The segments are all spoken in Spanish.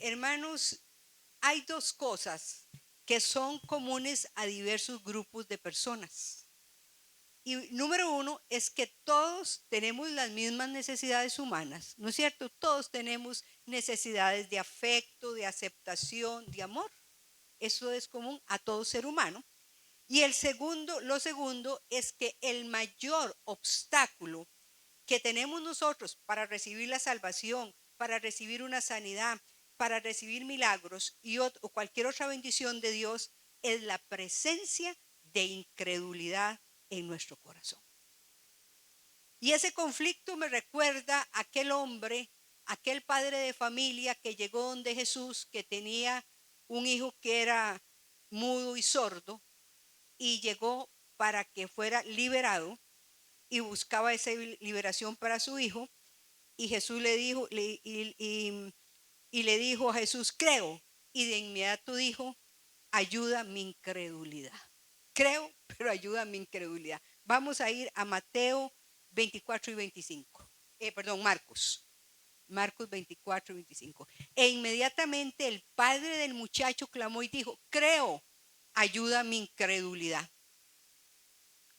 Hermanos, hay dos cosas que son comunes a diversos grupos de personas. Y número uno es que todos tenemos las mismas necesidades humanas, ¿no es cierto? Todos tenemos necesidades de afecto, de aceptación, de amor. Eso es común a todo ser humano. Y lo segundo es que el mayor obstáculo que tenemos nosotros para recibir la salvación, para recibir una sanidad, para recibir milagros o cualquier otra bendición de Dios es la presencia de incredulidad en nuestro corazón. Y ese conflicto me recuerda a aquel hombre, aquel padre de familia que llegó donde Jesús, que tenía un hijo que era mudo y sordo, y llegó para que fuera liberado y buscaba esa liberación para su hijo. Y Jesús le dijo, y le dijo a Jesús, creo. Y de inmediato dijo, ayuda mi incredulidad. Creo, pero ayuda mi incredulidad. Vamos a ir a Mateo 24 y 25. Marcos. Marcos 24 y 25. E inmediatamente el padre del muchacho clamó y dijo, creo, ayuda mi incredulidad.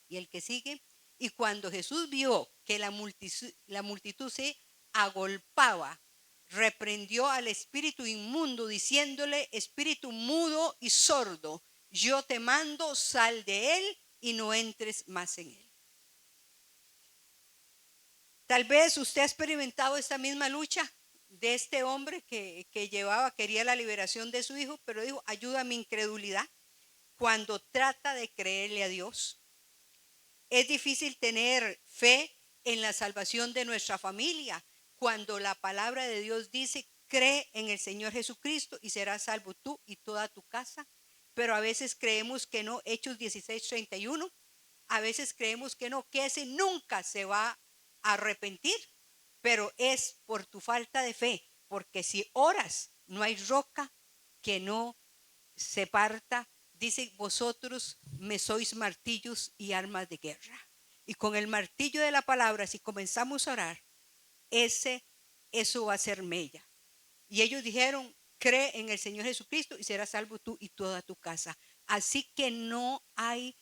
Y el que sigue, y cuando Jesús vio que la multitud se agolpaba, reprendió al espíritu inmundo, diciéndole, espíritu mudo y sordo, yo te mando, sal de él y no entres más en él. Tal vez usted ha experimentado esta misma lucha de este hombre que quería la liberación de su hijo, pero dijo, ayuda a mi incredulidad cuando trata de creerle a Dios. Es difícil tener fe en la salvación de nuestra familia cuando la palabra de Dios dice, cree en el Señor Jesucristo y serás salvo tú y toda tu casa. Pero a veces creemos que no, Hechos 16:31, a veces creemos que no, que ese nunca se va a arrepentir, pero es por tu falta de fe, porque si oras, no hay roca que no se parta. Dice, vosotros me sois martillos y armas de guerra. Y con el martillo de la palabra, si comenzamos a orar, eso va a ser mella. Y ellos dijeron, cree en el Señor Jesucristo y serás salvo tú y toda tu casa. Así que no hay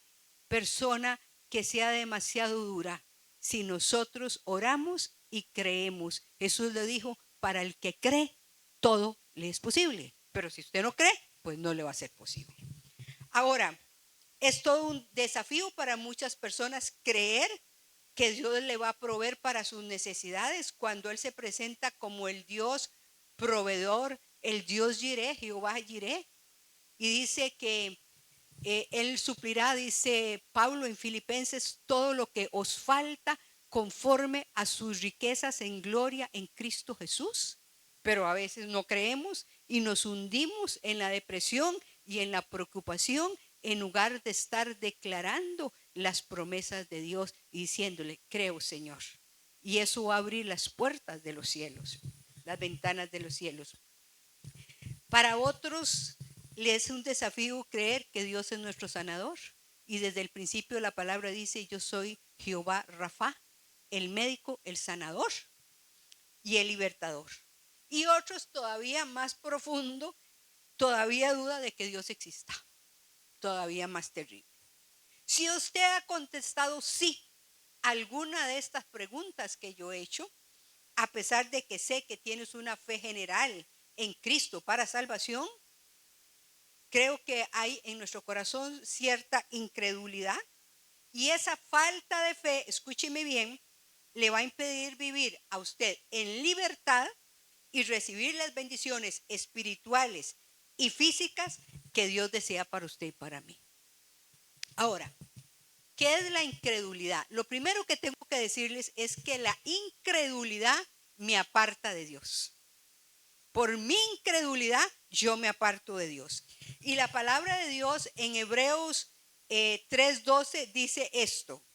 persona que sea demasiado dura si nosotros oramos y creemos. Jesús le dijo, para el que cree, todo le es posible. Pero si usted no cree, pues no le va a ser posible. Ahora, es todo un desafío para muchas personas creer que Dios le va a proveer para sus necesidades cuando Él se presenta como el Dios proveedor, el Dios Jireh, Jehová Jireh. Y dice que Él suplirá, dice Pablo en Filipenses, todo lo que os falta conforme a sus riquezas en gloria en Cristo Jesús. Pero a veces no creemos y nos hundimos en la depresión y en la preocupación en lugar de estar declarando las promesas de Dios y diciéndole, creo, Señor. Y eso va a abrir las puertas de los cielos, las ventanas de los cielos. Para otros les es un desafío creer que Dios es nuestro sanador. Y desde el principio la palabra dice, yo soy Jehová Rafa, el médico, el sanador y el libertador. Y otros todavía más profundo, todavía duda de que Dios exista. Todavía más terrible. Si usted ha contestado sí a alguna de estas preguntas que yo he hecho, a pesar de que sé que tienes una fe general en Cristo para salvación, creo que hay en nuestro corazón cierta incredulidad y esa falta de fe, escúcheme bien, le va a impedir vivir a usted en libertad y recibir las bendiciones espirituales y físicas que Dios desea para usted y para mí. Ahora, ¿qué es la incredulidad? Lo primero que tengo que decirles es que la incredulidad me aparta de Dios. Por mi incredulidad, yo me aparto de Dios. Y la palabra de Dios en Hebreos 3:12 dice esto.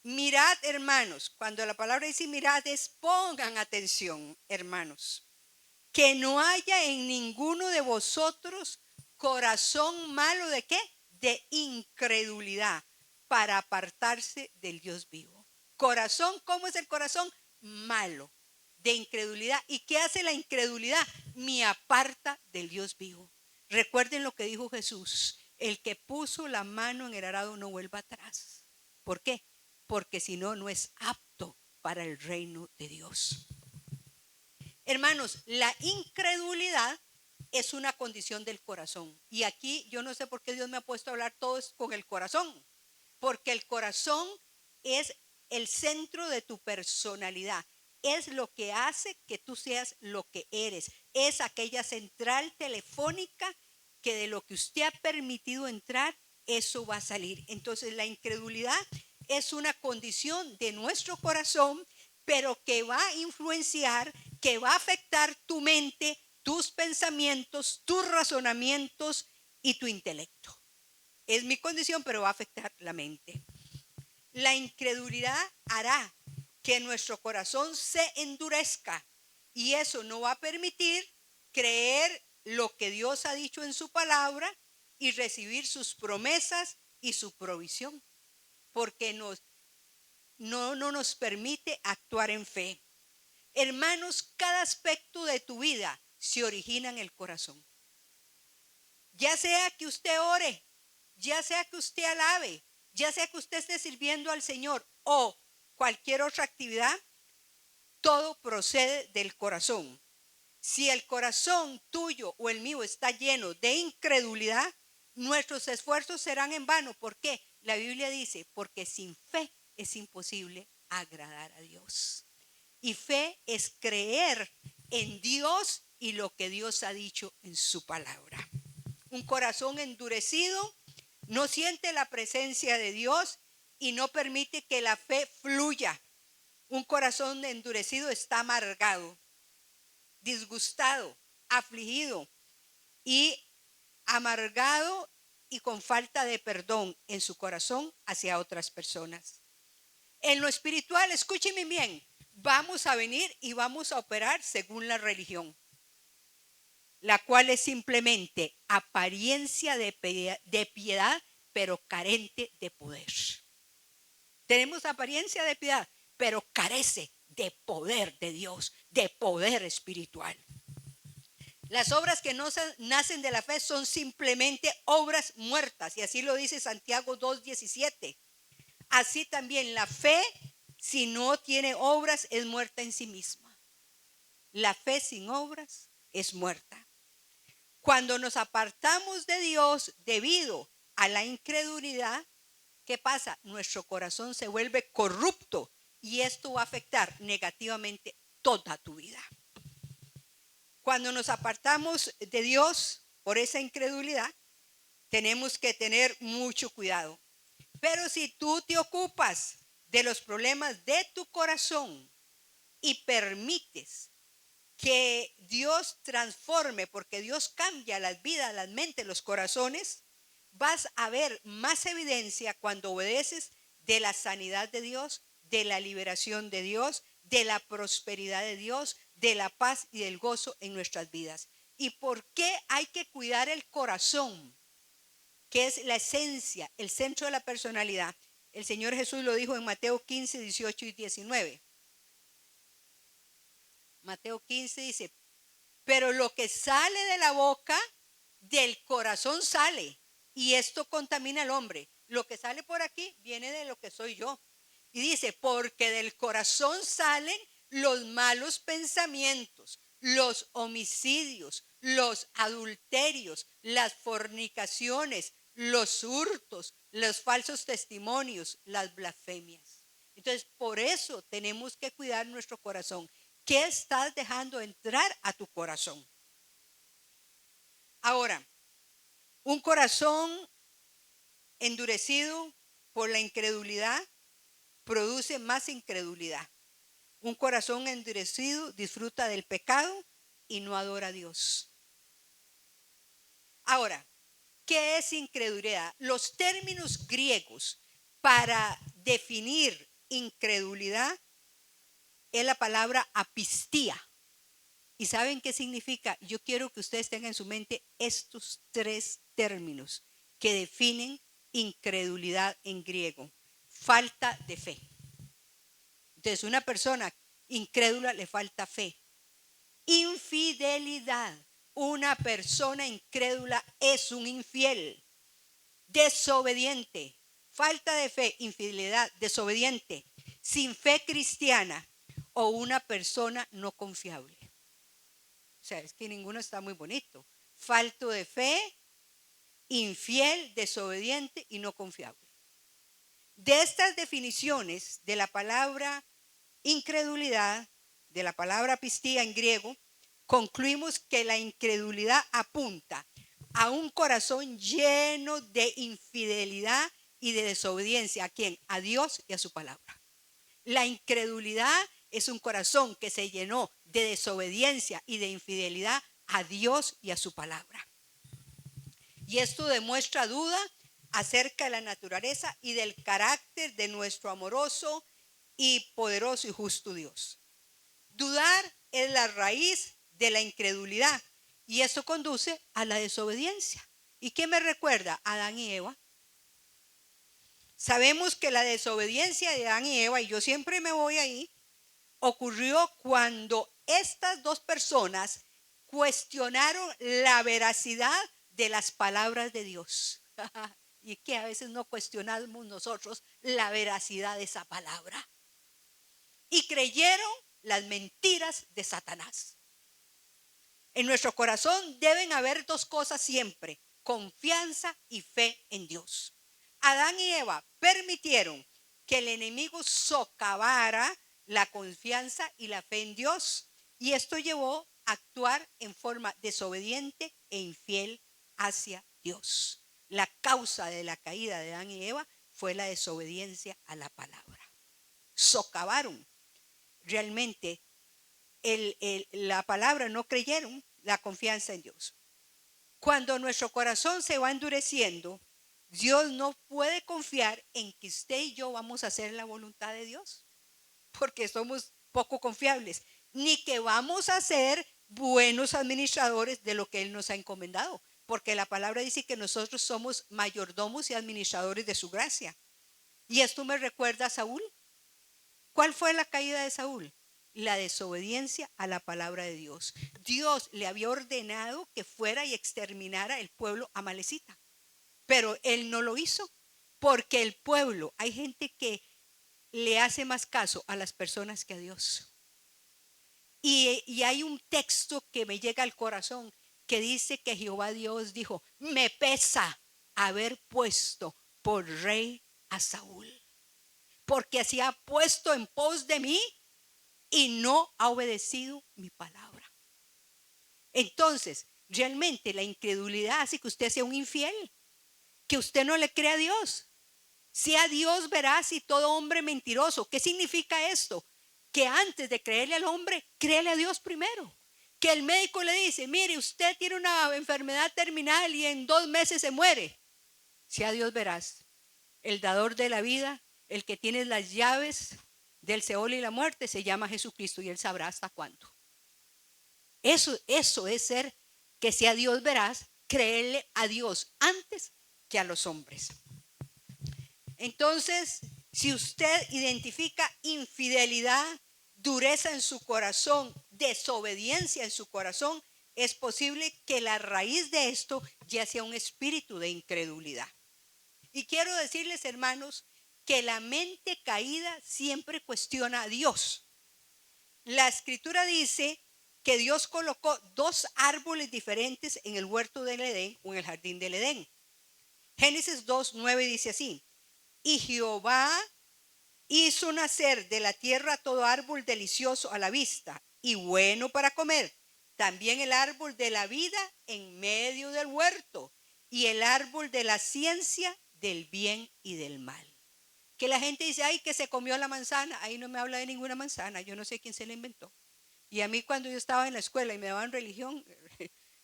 Mirad, hermanos, cuando la palabra dice mirad, pongan atención, hermanos, que no haya en ninguno de vosotros corazón malo ¿de qué? De incredulidad, para apartarse del Dios vivo. Corazón, ¿cómo es el corazón? Malo, de incredulidad. ¿Y qué hace la incredulidad? me aparta del Dios vivo. Recuerden lo que dijo Jesús: el que puso la mano en el arado no vuelva atrás. ¿Por qué? Porque si no, no es apto para el reino de Dios. Hermanos, la incredulidad es una condición del corazón. Y aquí yo no sé por qué Dios me ha puesto a hablar todo con el corazón. Porque el corazón es el centro de tu personalidad. Es lo que hace que tú seas lo que eres. Es aquella central telefónica que de lo que usted ha permitido entrar, eso va a salir. Entonces la incredulidad es una condición de nuestro corazón, pero que va a influenciar, que va a afectar tu mente, tus pensamientos, tus razonamientos y tu intelecto. Es mi condición, pero va a afectar la mente. La incredulidad hará que nuestro corazón se endurezca y eso no va a permitir creer lo que Dios ha dicho en su palabra y recibir sus promesas y su provisión, porque no nos permite actuar en fe. Hermanos, cada aspecto de tu vida se origina en el corazón. Ya sea que usted ore, ya sea que usted alabe, ya sea que usted esté sirviendo al Señor o cualquier otra actividad, todo procede del corazón. Si el corazón tuyo o el mío está lleno de incredulidad, nuestros esfuerzos serán en vano. ¿Por qué? La Biblia dice, porque sin fe es imposible agradar a Dios. Y fe es creer en Dios y lo que Dios ha dicho en su palabra. Un corazón endurecido no siente la presencia de Dios y no permite que la fe fluya. Un corazón endurecido está amargado, disgustado, afligido y amargado y con falta de perdón en su corazón hacia otras personas. En lo espiritual, escúchenme bien, vamos a venir y vamos a operar según la religión, la cual es simplemente apariencia de piedad, pero carente de poder. Tenemos apariencia de piedad, pero carece de poder de Dios, de poder espiritual. Las obras que no nacen de la fe son simplemente obras muertas, y así lo dice Santiago 2:17. Así también la fe, si no tiene obras, es muerta en sí misma. La fe sin obras es muerta. Cuando nos apartamos de Dios debido a la incredulidad, ¿qué pasa? Nuestro corazón se vuelve corrupto y esto va a afectar negativamente toda tu vida. Cuando nos apartamos de Dios por esa incredulidad, tenemos que tener mucho cuidado. Pero si tú te ocupas de los problemas de tu corazón y permites que Dios transforme, porque Dios cambia las vidas, las mentes, los corazones, vas a ver más evidencia cuando obedeces de la sanidad de Dios, de la liberación de Dios, de la prosperidad de Dios, de la paz y del gozo en nuestras vidas. ¿Y por qué hay que cuidar el corazón, que es la esencia, el centro de la personalidad? El Señor Jesús lo dijo en Mateo 15, 18 y 19. Mateo 15 dice, pero lo que sale de la boca, del corazón sale, y esto contamina al hombre. Lo que sale por aquí viene de lo que soy yo. Y dice, porque del corazón salen los malos pensamientos, los homicidios, los adulterios, las fornicaciones, los hurtos, los falsos testimonios, las blasfemias. Entonces, por eso tenemos que cuidar nuestro corazón. ¿Qué estás dejando entrar a tu corazón? Ahora, un corazón endurecido por la incredulidad produce más incredulidad. Un corazón endurecido disfruta del pecado y no adora a Dios. Ahora, ¿qué es incredulidad? Los términos griegos para definir incredulidad es la palabra apistía. ¿Y saben qué significa? Yo quiero que ustedes tengan en su mente estos tres términos que definen incredulidad en griego. Falta de fe. Entonces, una persona incrédula le falta fe. Infidelidad. Una persona incrédula es un infiel, desobediente, falta de fe, infidelidad, desobediente, sin fe cristiana o una persona no confiable. O sea, es que ninguno está muy bonito. Falto de fe, infiel, desobediente y no confiable. De estas definiciones de la palabra incredulidad, de la palabra pistía en griego, concluimos que la incredulidad apunta a un corazón lleno de infidelidad y de desobediencia. ¿A quién? A Dios y a su palabra. La incredulidad es un corazón que se llenó de desobediencia y de infidelidad a Dios y a su palabra. Y esto demuestra duda acerca de la naturaleza y del carácter de nuestro amoroso y poderoso y justo Dios. Dudar es la raíz de la incredulidad y eso conduce a la desobediencia. ¿Y qué me recuerda? Adán y Eva. Sabemos que la desobediencia de Adán y Eva, y yo siempre me voy ahí, ocurrió cuando estas dos personas cuestionaron la veracidad de las palabras de Dios. Y que a veces no cuestionamos nosotros la veracidad de esa palabra. Y creyeron las mentiras de Satanás. En nuestro corazón deben haber dos cosas siempre: confianza y fe en Dios. Adán y Eva permitieron que el enemigo socavara la confianza y la fe en Dios, y esto llevó a actuar en forma desobediente e infiel hacia Dios. La causa de la caída de Adán y Eva fue la desobediencia a la palabra. Socavaron realmente la palabra, no creyeron la confianza en Dios. Cuando nuestro corazón se va endureciendo, Dios no puede confiar en que usted y yo vamos a hacer la voluntad de Dios, porque somos poco confiables, ni que vamos a ser buenos administradores de lo que Él nos ha encomendado, porque la palabra dice que nosotros somos mayordomos y administradores de su gracia. Y esto me recuerda a Saúl. ¿Cuál fue la caída de Saúl? La desobediencia a la palabra de Dios. Dios le había ordenado que fuera y exterminara el pueblo amalecita, pero él no lo hizo, porque el pueblo, hay gente que le hace más caso a las personas que a Dios. Y hay un texto que me llega al corazón que dice que Jehová Dios dijo: me pesa haber puesto por rey a Saúl, porque se ha puesto en pos de mí y no ha obedecido mi palabra. Entonces, realmente la incredulidad hace que usted sea un infiel, que usted no le crea a Dios. Sea Dios veraz y todo hombre mentiroso. ¿Qué significa esto? Que antes de creerle al hombre, créele a Dios primero. Que el médico le dice: mire, usted tiene una enfermedad terminal y en 2 meses se muere. Sea Dios veraz, el dador de la vida, el que tiene las llaves del Seol y la muerte, se llama Jesucristo, y Él sabrá hasta cuándo. Eso es ser, que sea Dios veraz, creerle a Dios antes que a los hombres. Entonces, si usted identifica infidelidad, dureza en su corazón, desobediencia en su corazón, es posible que la raíz de esto ya sea un espíritu de incredulidad. Y quiero decirles, hermanos, que la mente caída siempre cuestiona a Dios. La escritura dice que Dios colocó 2 árboles diferentes en el huerto del Edén o en el jardín del Edén. Génesis 2:9 dice así: y Jehová hizo nacer de la tierra todo árbol delicioso a la vista y bueno para comer, también el árbol de la vida en medio del huerto y el árbol de la ciencia del bien y del mal. Que la gente dice: ay, que se comió la manzana. Ahí no me habla de ninguna manzana, yo no sé quién se la inventó. Y a mí, cuando yo estaba en la escuela y me daban religión,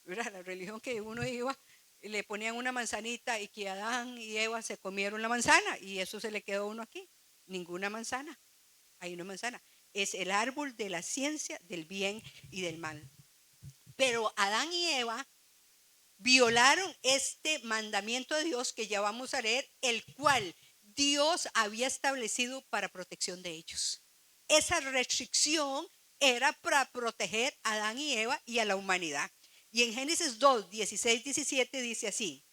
la religión que uno iba, le ponían una manzanita y que Adán y Eva se comieron la manzana, y eso se le quedó a uno aquí. Ninguna manzana, hay una manzana. Es el árbol de la ciencia del bien y del mal. Pero Adán y Eva violaron este mandamiento de Dios que ya vamos a leer, el cual Dios había establecido para protección de ellos. Esa restricción era para proteger a Adán y Eva y a la humanidad. Y en Génesis 2, 16, 17 dice así: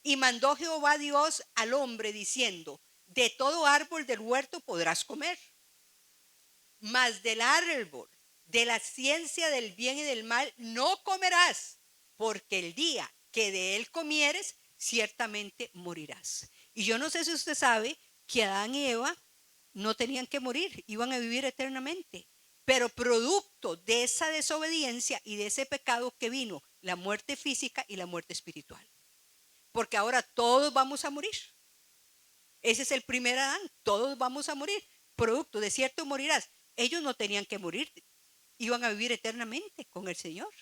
y mandó Jehová Dios al hombre diciendo: de todo árbol del huerto podrás comer, mas del árbol de la ciencia del bien y del mal no comerás, porque el día que de él comieres, ciertamente morirás. Y yo no sé si usted sabe que Adán y Eva no tenían que morir, iban a vivir eternamente. Pero producto de esa desobediencia y de ese pecado que vino la muerte física y la muerte espiritual. Porque ahora todos vamos a morir. Ese es el primer Adán, todos vamos a morir. Producto de cierto morirás. Ellos no tenían que morir, iban a vivir eternamente con el Señor.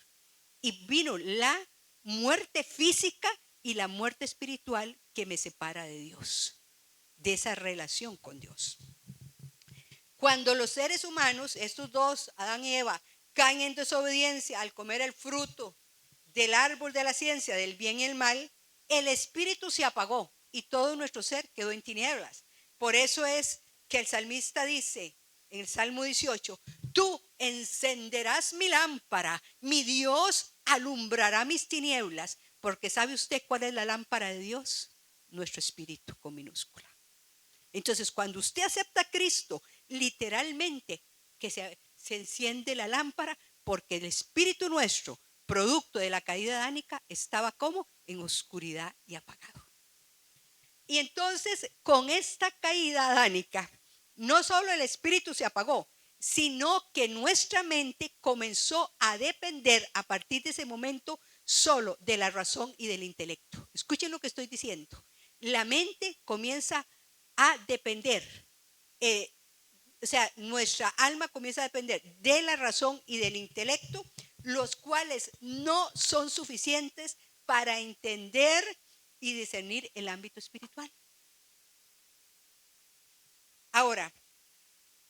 Y vino la muerte física y la muerte espiritual que me separa de Dios, de esa relación con Dios. Cuando los seres humanos, estos dos, Adán y Eva, caen en desobediencia al comer el fruto del árbol de la ciencia del bien y el mal, el espíritu se apagó y todo nuestro ser quedó en tinieblas. Por eso es que el salmista dice en el Salmo 18: tú encenderás mi lámpara, mi Dios alumbrará mis tinieblas. Porque ¿sabe usted cuál es la lámpara de Dios? Nuestro espíritu con minúscula. Entonces, cuando usted acepta a Cristo, literalmente que se enciende la lámpara, porque el espíritu nuestro, producto de la caída adánica, estaba como en oscuridad y apagado. Y entonces, con esta caída adánica, no solo el espíritu se apagó, sino que nuestra mente comenzó a depender a partir de ese momento solo de la razón y del intelecto. Escuchen lo que estoy diciendo. La mente comienza a depender, o sea, nuestra alma comienza a depender de la razón y del intelecto, los cuales no son suficientes para entender y discernir el ámbito espiritual. Ahora,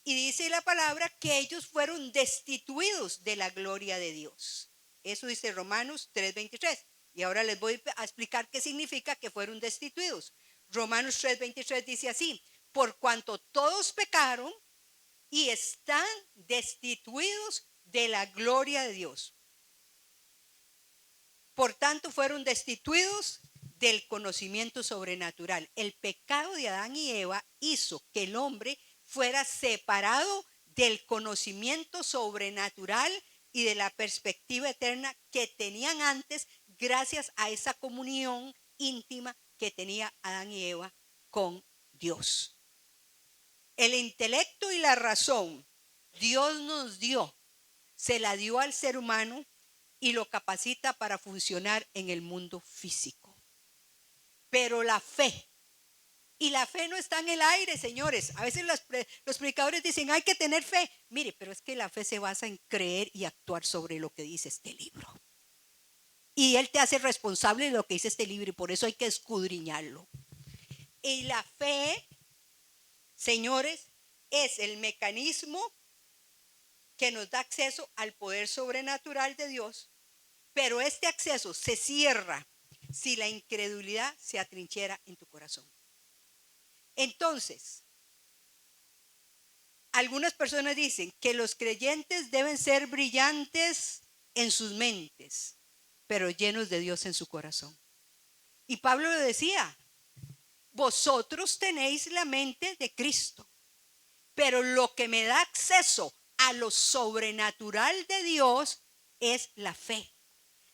y dice la palabra que ellos fueron destituidos de la gloria de Dios. Eso dice Romanos 3:23. Y ahora les voy a explicar qué significa que fueron destituidos. Romanos 3:23 dice así: por cuanto todos pecaron y están destituidos de la gloria de Dios. Por tanto, fueron destituidos del conocimiento sobrenatural. El pecado de Adán y Eva hizo que el hombre fuera separado del conocimiento sobrenatural y de la perspectiva eterna que tenían antes, gracias a esa comunión íntima que tenía Adán y Eva con Dios. El intelecto y la razón Dios nos dio, se la dio al ser humano y lo capacita para funcionar en el mundo físico. Pero la fe, y la fe no está en el aire, señores. A veces los predicadores dicen: hay que tener fe. Mire, pero es que la fe se basa en creer y actuar sobre lo que dice este libro. Y Él te hace responsable de lo que dice este libro, y por eso hay que escudriñarlo. Y la fe, señores, es el mecanismo que nos da acceso al poder sobrenatural de Dios, pero este acceso se cierra si la incredulidad se atrinchera en tu corazón. Entonces, algunas personas dicen que los creyentes deben ser brillantes en sus mentes, pero llenos de Dios en su corazón. Y Pablo lo decía: vosotros tenéis la mente de Cristo, pero lo que me da acceso a lo sobrenatural de Dios es la fe.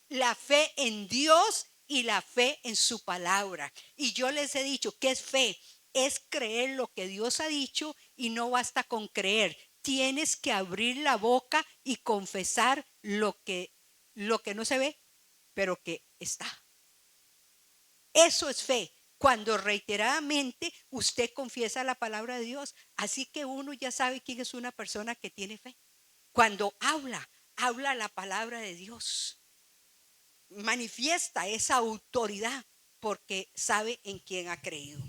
La fe en Dios y la fe en su palabra. Y yo les he dicho, ¿qué es fe? Es creer lo que Dios ha dicho, y no basta con creer. Tienes que abrir la boca y confesar lo que no se ve, pero que está. Eso es fe. Cuando reiteradamente usted confiesa la palabra de Dios. Así que uno ya sabe quién es una persona que tiene fe. Cuando habla la palabra de Dios. Manifiesta esa autoridad porque sabe en quién ha creído.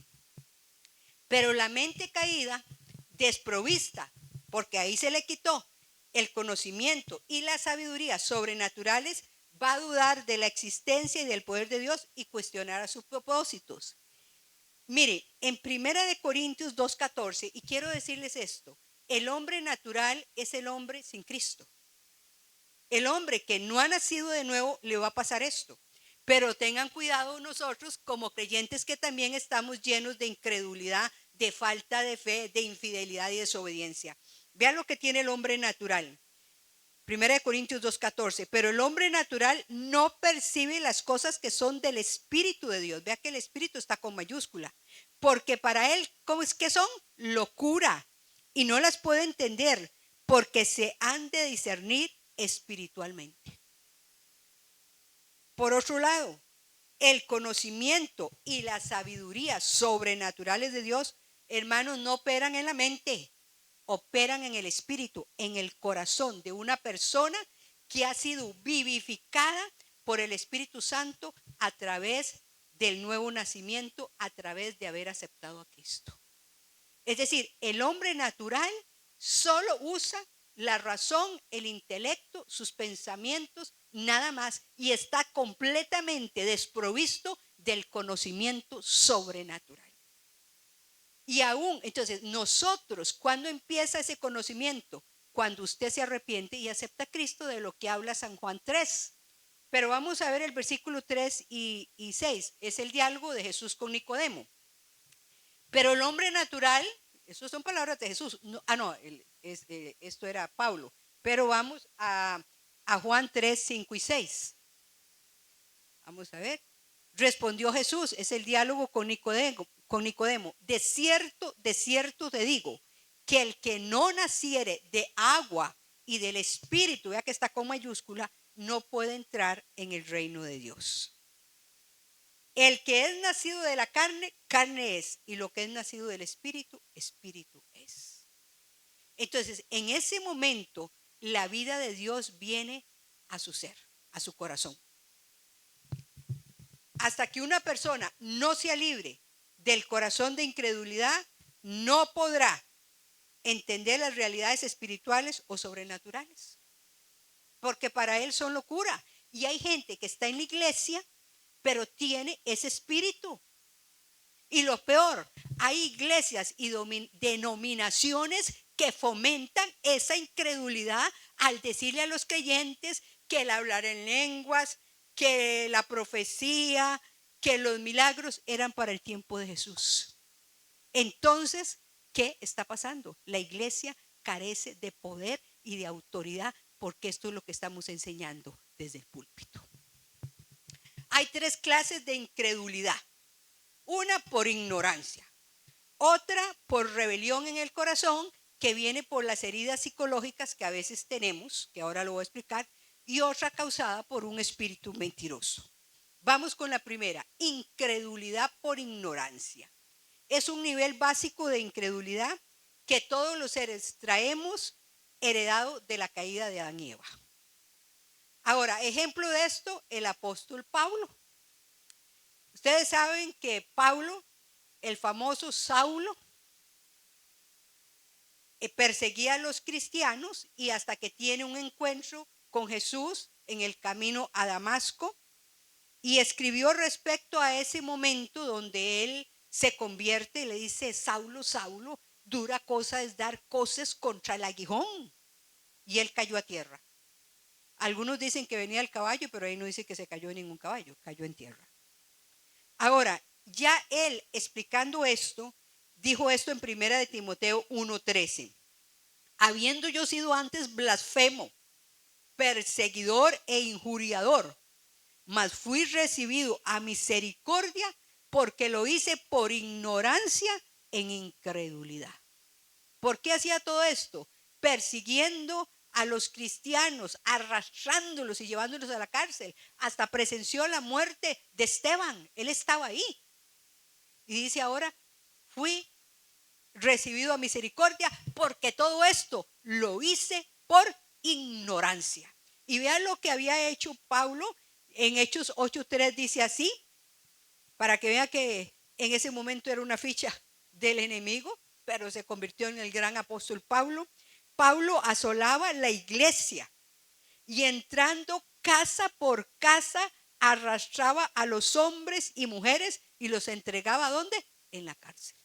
Pero la mente caída, desprovista, porque ahí se le quitó el conocimiento y la sabiduría sobrenaturales, va a dudar de la existencia y del poder de Dios y cuestionará sus propósitos. Mire, en 1 Corintios 2:14, y quiero decirles esto: el hombre natural es el hombre sin Cristo. El hombre que no ha nacido de nuevo le va a pasar esto. Pero tengan cuidado nosotros como creyentes que también estamos llenos de incredulidad, de falta de fe, de infidelidad y desobediencia. Vean lo que tiene el hombre natural. 1 Corintios 2:14, pero el hombre natural no percibe las cosas que son del Espíritu de Dios. Vea que el Espíritu está con mayúscula. Porque para él, ¿cómo es que son? Locura. Y no las puede entender porque se han de discernir espiritualmente. Por otro lado, el conocimiento y la sabiduría sobrenaturales de Dios, hermanos, no operan en la mente, operan en el espíritu, en el corazón de una persona que ha sido vivificada por el Espíritu Santo a través del nuevo nacimiento, a través de haber aceptado a Cristo. Es decir, el hombre natural solo usa la razón, el intelecto, sus pensamientos, nada más, y está completamente desprovisto del conocimiento sobrenatural. Y aún, entonces, nosotros, ¿cuándo empieza ese conocimiento? Cuando usted se arrepiente y acepta a Cristo, de lo que habla San Juan 3. Pero vamos a ver el versículo 3 y 6. Es el diálogo de Jesús con Nicodemo. Pero el hombre natural, eso son palabras de Jesús. Esto era Pablo. Pero vamos a Juan 3, 5 y 6. Vamos a ver. Respondió Jesús, es el diálogo con Nicodemo. De cierto te digo, que el que no naciere de agua y del Espíritu, vea que está con mayúscula, no puede entrar en el reino de Dios. El que es nacido de la carne, carne es, y lo que es nacido del Espíritu, Espíritu es. Entonces, en ese momento, la vida de Dios viene a su ser, a su corazón. Hasta que una persona no sea libre del corazón de incredulidad, no podrá entender las realidades espirituales o sobrenaturales. Porque para él son locura. Y hay gente que está en la iglesia, pero tiene ese espíritu. Y lo peor, hay iglesias y denominaciones que fomentan esa incredulidad al decirle a los creyentes que el hablar en lenguas, que la profecía, que los milagros eran para el tiempo de Jesús. Entonces, ¿qué está pasando? La iglesia carece de poder y de autoridad, porque esto es lo que estamos enseñando desde el púlpito. Hay 3 clases de incredulidad. Una por ignorancia, otra por rebelión en el corazón, que viene por las heridas psicológicas que a veces tenemos, que ahora lo voy a explicar, y otra causada por un espíritu mentiroso. Vamos con la primera, incredulidad por ignorancia. Es un nivel básico de incredulidad que todos los seres traemos heredado de la caída de Adán y Eva. Ahora, ejemplo de esto, el apóstol Pablo. Ustedes saben que Pablo, el famoso Saulo, perseguía a los cristianos, y hasta que tiene un encuentro con Jesús en el camino a Damasco, y escribió respecto a ese momento donde él se convierte y le dice: Saulo, Saulo, dura cosa es dar coces contra el aguijón. Y él cayó a tierra. Algunos dicen que venía el caballo, pero ahí no dice que se cayó en ningún caballo, cayó en tierra. Ahora, ya él explicando esto, dijo esto en 1 de Timoteo 1:13. Habiendo yo sido antes blasfemo, perseguidor e injuriador, mas fui recibido a misericordia porque lo hice por ignorancia en incredulidad. ¿Por qué hacía todo esto? Persiguiendo a los cristianos, arrastrándolos y llevándolos a la cárcel. Hasta presenció la muerte de Esteban. Él estaba ahí. Y dice ahora: fui recibido a misericordia porque todo esto lo hice por ignorancia. Y vean lo que había hecho Pablo en Hechos 8:3, dice así, para que vean que en ese momento era una ficha del enemigo, pero se convirtió en el gran apóstol Pablo. Pablo asolaba la iglesia y entrando casa por casa arrastraba a los hombres y mujeres y los entregaba ¿a dónde? En la cárcel.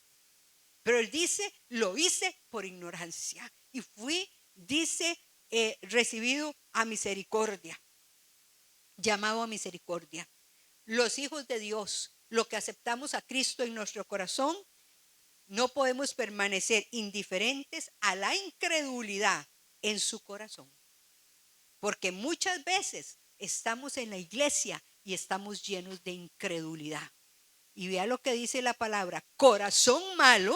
Pero él dice, lo hice por ignorancia y fui, dice, recibido a misericordia, llamado a misericordia. Los hijos de Dios, los que aceptamos a Cristo en nuestro corazón, no podemos permanecer indiferentes a la incredulidad en su corazón. Porque muchas veces estamos en la iglesia y estamos llenos de incredulidad. Y vea lo que dice la palabra, corazón malo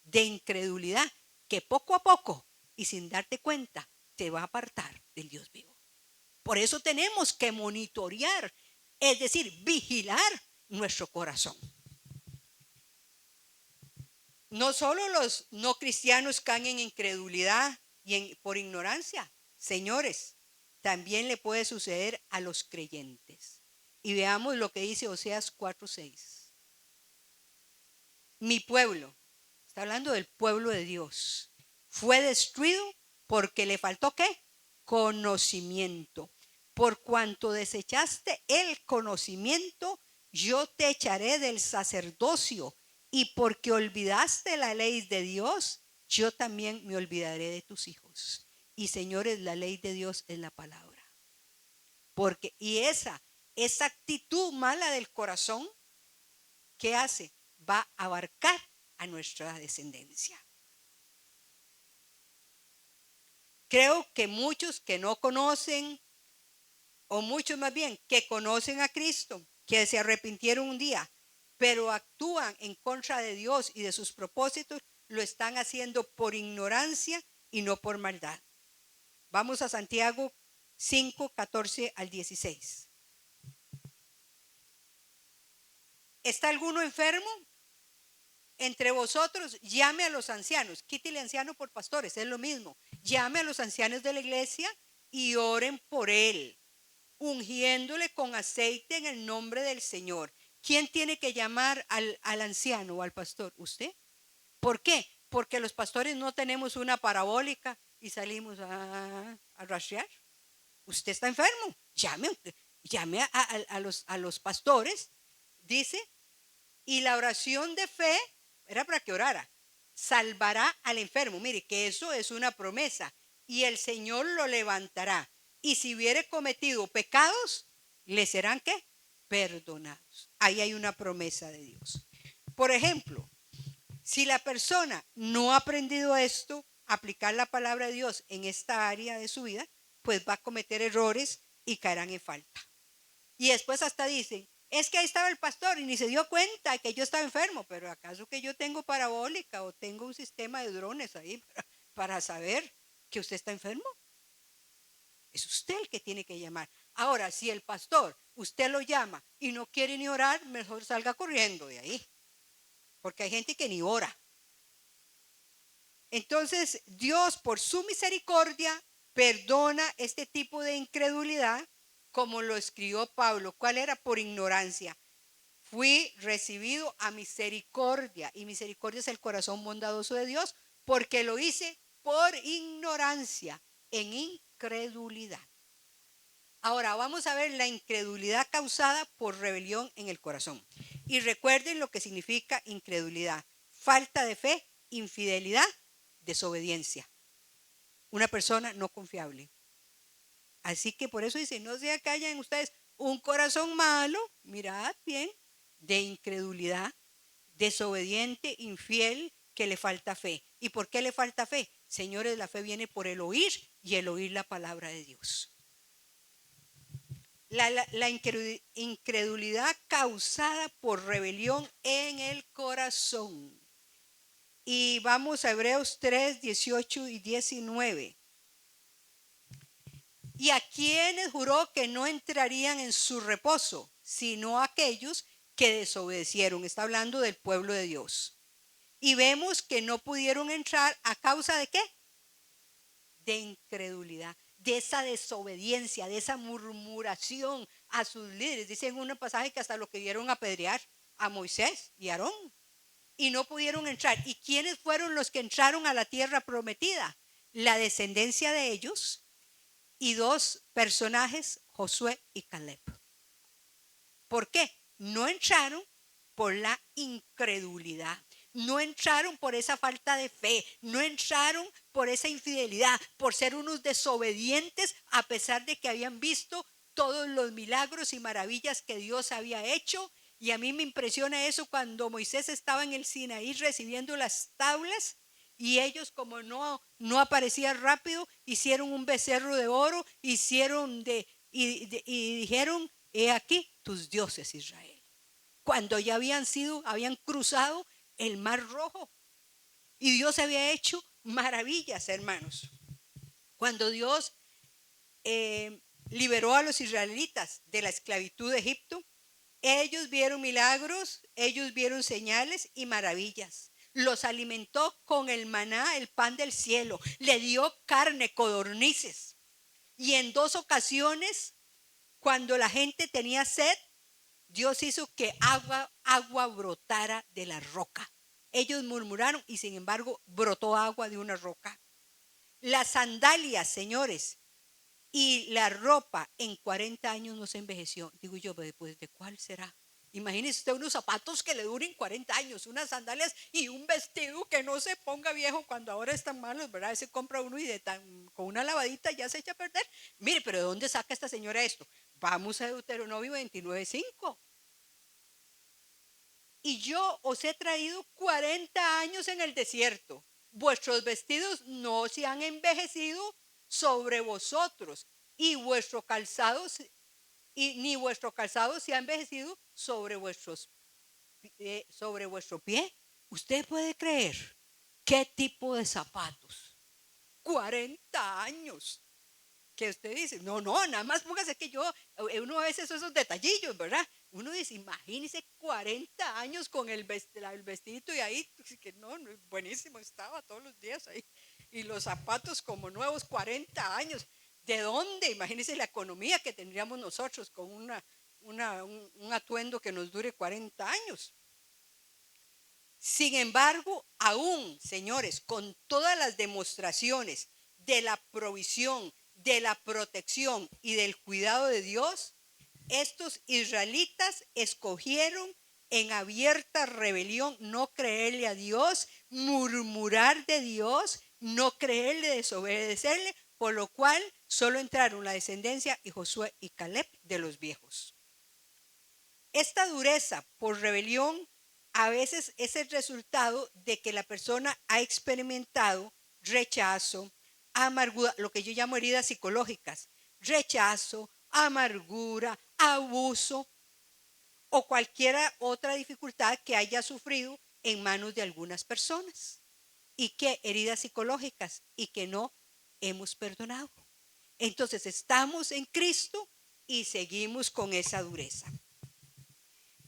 de incredulidad, que poco a poco y sin darte cuenta te va a apartar del Dios vivo. Por eso tenemos que monitorear, es decir, vigilar nuestro corazón. No solo los no cristianos caen en incredulidad y por ignorancia, señores, también le puede suceder a los creyentes. Y veamos lo que dice Oseas 4:6. Mi pueblo, está hablando del pueblo de Dios, fue destruido porque le faltó ¿qué? Conocimiento. Por cuanto desechaste el conocimiento, yo te echaré del sacerdocio. Y porque olvidaste la ley de Dios, yo también me olvidaré de tus hijos. Y señores, la ley de Dios es la palabra. Porque, y esa actitud mala del corazón, ¿qué hace? Va a abarcar a nuestra descendencia. Creo que muchos que no conocen, o muchos más bien que conocen a Cristo, que se arrepintieron un día, pero actúan en contra de Dios y de sus propósitos, lo están haciendo por ignorancia y no por maldad. Vamos a Santiago 5:14 al 16. ¿Está alguno enfermo? Entre vosotros llame a los ancianos, quítele anciano por pastores, es lo mismo. Llame a los ancianos de la iglesia y oren por él, ungiéndole con aceite en el nombre del Señor. ¿Quién tiene que llamar al anciano o al pastor? ¿Usted? ¿Por qué? Porque los pastores no tenemos una parabólica y salimos a rastrear. Usted está enfermo, llame a los pastores, dice, y la oración de fe era para que orara, salvará al enfermo. Mire que eso es una promesa y el Señor lo levantará. Y si hubiere cometido pecados, le serán ¿qué? Perdonados. Ahí hay una promesa de Dios. Por ejemplo, si la persona no ha aprendido esto, aplicar la palabra de Dios en esta área de su vida, pues va a cometer errores y caerán en falta. Y después hasta dicen, es que ahí estaba el pastor y ni se dio cuenta que yo estaba enfermo, pero ¿acaso que yo tengo parabólica o tengo un sistema de drones ahí para saber que usted está enfermo? Es usted el que tiene que llamar. Ahora, si el pastor, usted lo llama y no quiere ni orar, mejor salga corriendo de ahí. Porque hay gente que ni ora. Entonces, Dios, por su misericordia, perdona este tipo de incredulidad, como lo escribió Pablo. ¿Cuál era? Por ignorancia. Fui recibido a misericordia, y misericordia es el corazón bondadoso de Dios, porque lo hice por ignorancia, en incredulidad. Ahora vamos a ver la incredulidad causada por rebelión en el corazón. Y recuerden lo que significa incredulidad: falta de fe, infidelidad, desobediencia. Una persona no confiable. Así que por eso dice, no se callen ustedes un corazón malo, mirad bien, de incredulidad, desobediente, infiel, que le falta fe. ¿Y por qué le falta fe? Señores, la fe viene por el oír y el oír la palabra de Dios. La incredulidad causada por rebelión en el corazón. Y vamos a Hebreos 3, 18 y 19. Y a quienes juró que no entrarían en su reposo, sino a aquellos que desobedecieron. Está hablando del pueblo de Dios. Y vemos que no pudieron entrar a causa de ¿qué? De incredulidad, de esa desobediencia, de esa murmuración a sus líderes. Dice en un pasaje que hasta lo querían apedrear a Moisés y Aarón. Y no pudieron entrar. ¿Y quiénes fueron los que entraron a la tierra prometida? La descendencia de ellos y dos personajes, Josué y Caleb. ¿Por qué? No entraron por la incredulidad. no entraron por esa falta de fe, no entraron por esa infidelidad, por ser unos desobedientes, a pesar de que habían visto todos los milagros y maravillas que Dios había hecho. Y a mí me impresiona eso cuando Moisés estaba en el Sinaí recibiendo las tablas, y ellos, como no aparecía rápido, hicieron un becerro de oro, y dijeron: he aquí tus dioses, Israel. Cuando ya habían cruzado el Mar Rojo, y Dios había hecho maravillas, hermanos. Cuando Dios liberó a los israelitas de la esclavitud de Egipto, ellos vieron milagros, ellos vieron señales y maravillas. Los alimentó con el maná, el pan del cielo. Le dio carne, codornices. Y en 2 ocasiones, cuando la gente tenía sed, Dios hizo que agua brotara de la roca. Ellos murmuraron y sin embargo brotó agua de una roca. Las sandalias, señores, y la ropa en 40 años no se envejeció. Digo yo, pues, ¿de cuál será? Imagínese usted unos zapatos que le duren 40 años, unas sandalias y un vestido que no se ponga viejo cuando ahora están malos, ¿verdad? Se compra uno y con una lavadita ya se echa a perder. Mire, pero ¿de dónde saca esta señora esto? Vamos a Deuteronomio 29:5. Y yo os he traído 40 años en el desierto. Vuestros vestidos no se han envejecido sobre vosotros, y ni vuestro calzado se ha envejecido sobre vuestro pie. ¿Usted puede creer qué tipo de zapatos? 40 años. Que usted dice, no, nada más póngase que uno a veces esos detallillos, ¿verdad? Uno dice, imagínese 40 años con el vestidito, y ahí, que no, buenísimo estaba todos los días ahí. Y los zapatos como nuevos, 40 años. ¿De dónde? Imagínese la economía que tendríamos nosotros con un atuendo que nos dure 40 años. Sin embargo, aún, señores, con todas las demostraciones de la provisión, de la protección y del cuidado de Dios, estos israelitas escogieron en abierta rebelión no creerle a Dios, murmurar de Dios, no creerle, desobedecerle, por lo cual solo entraron la descendencia y Josué y Caleb de los viejos. Esta dureza por rebelión a veces es el resultado de que la persona ha experimentado rechazo, amargura, lo que yo llamo heridas psicológicas, rechazo, amargura, abuso o cualquier otra dificultad que haya sufrido en manos de algunas personas, y que heridas psicológicas y que no hemos perdonado. Entonces estamos en Cristo y seguimos con esa dureza.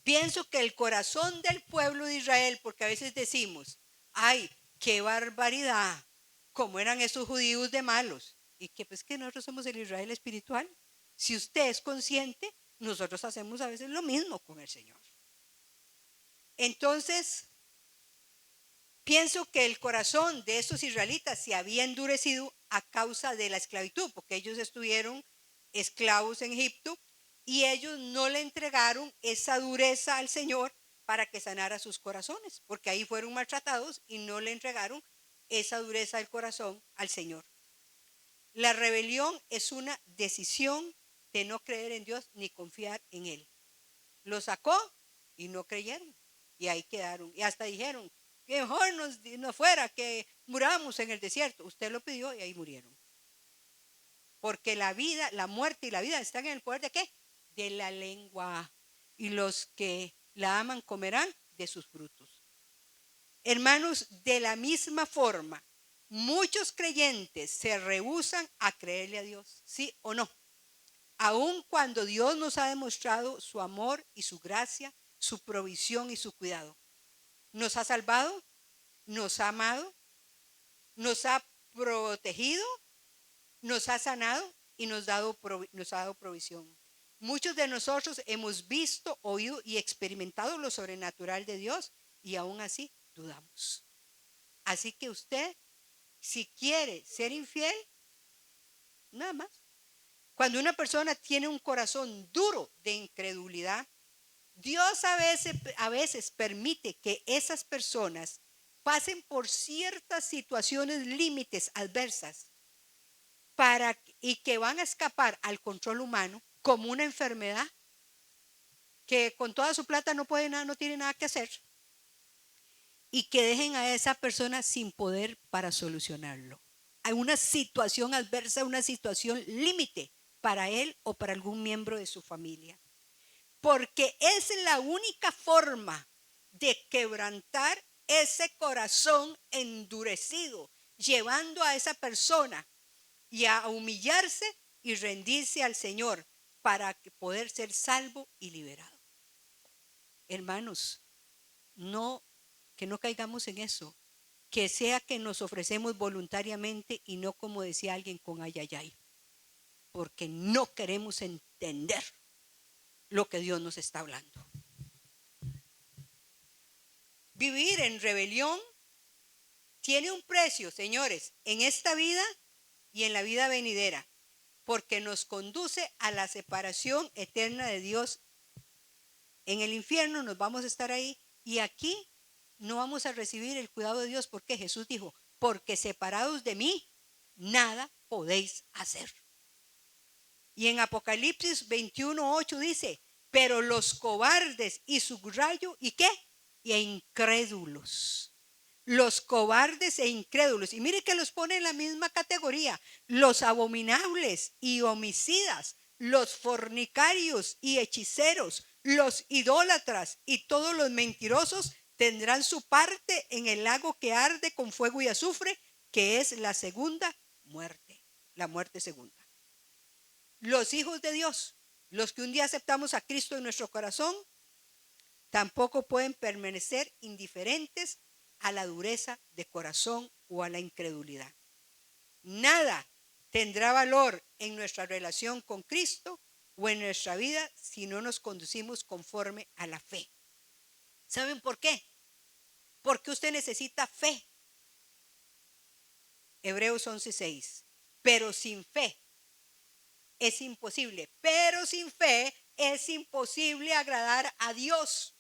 Pienso que el corazón del pueblo de Israel, porque a veces decimos, ay, qué barbaridad, cómo eran esos judíos de malos, y que pues que nosotros somos el Israel espiritual. Si usted es consciente, nosotros hacemos a veces lo mismo con el Señor. Entonces, pienso que el corazón de estos israelitas se había endurecido a causa de la esclavitud, porque ellos estuvieron esclavos en Egipto, y ellos no le entregaron esa dureza al Señor para que sanara sus corazones, porque ahí fueron maltratados y no le entregaron esa dureza del corazón al Señor. La rebelión es una decisión de no creer en Dios ni confiar en Él. Lo sacó y no creyeron, y ahí quedaron, y hasta dijeron que mejor nos fuera, que muramos en el desierto. Usted lo pidió y ahí murieron. Porque la vida, la muerte y la vida están en el poder ¿de qué? De la lengua. Y los que la aman comerán de sus frutos. Hermanos, de la misma forma, muchos creyentes se rehúsan a creerle a Dios, ¿sí o no? Aun cuando Dios nos ha demostrado su amor y su gracia, su provisión y su cuidado. Nos ha salvado, nos ha amado, nos ha protegido, nos ha sanado y nos ha dado provisión. Muchos de nosotros hemos visto, oído y experimentado lo sobrenatural de Dios, y aún así dudamos. Así que usted, si quiere ser infiel, nada más. Cuando una persona tiene un corazón duro de incredulidad, Dios a veces permite que esas personas pasen por ciertas situaciones límites adversas y que van a escapar al control humano, como una enfermedad, que con toda su plata no puede nada, no tiene nada que hacer, y que dejen a esa persona sin poder para solucionarlo. Hay una situación adversa, una situación límite para él o para algún miembro de su familia. Porque es la única forma de quebrantar ese corazón endurecido, llevando a esa persona y a humillarse y rendirse al Señor para poder ser salvo y liberado. Hermanos, que no caigamos en eso, que sea que nos ofrecemos voluntariamente y no, como decía alguien, con ayayay, porque no queremos entender lo que Dios nos está hablando. Vivir en rebelión tiene un precio, señores, en esta vida y en la vida venidera, porque nos conduce a la separación eterna de Dios. En el infierno nos vamos a estar ahí, y aquí no vamos a recibir el cuidado de Dios, porque Jesús dijo: porque separados de mí, nada podéis hacer. Y en Apocalipsis 21:8 dice: pero los cobardes, y subrayo, ¿y qué? Y incrédulos. Los cobardes e incrédulos. Y mire que los pone en la misma categoría: los abominables y homicidas, los fornicarios y hechiceros, los idólatras y todos los mentirosos tendrán su parte en el lago que arde con fuego y azufre, que es la segunda muerte, la muerte segunda. Los hijos de Dios, los que un día aceptamos a Cristo en nuestro corazón, tampoco pueden permanecer indiferentes a la dureza de corazón o a la incredulidad. Nada tendrá valor en nuestra relación con Cristo o en nuestra vida si no nos conducimos conforme a la fe. ¿Saben por qué? Porque usted necesita fe. Hebreos 11:6. Pero sin fe es imposible. Pero sin fe es imposible agradar a Dios.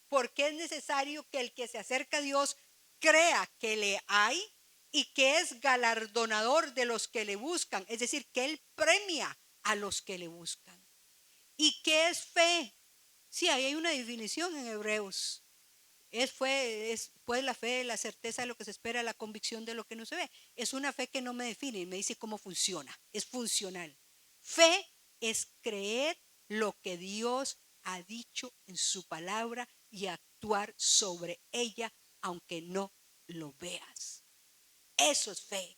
Porque es necesario que el que se acerca a Dios crea que le hay y que es galardonador de los que le buscan. Es decir, que Él premia a los que le buscan. ¿Y qué es fe? Sí, ahí hay una definición en Hebreos. Es pues la fe, la certeza de lo que se espera, la convicción de lo que no se ve. Es una fe que no me define y me dice cómo funciona. Es funcional. Fe es creer lo que Dios ha dicho en su palabra y actuar sobre ella aunque no lo veas. Eso es fe.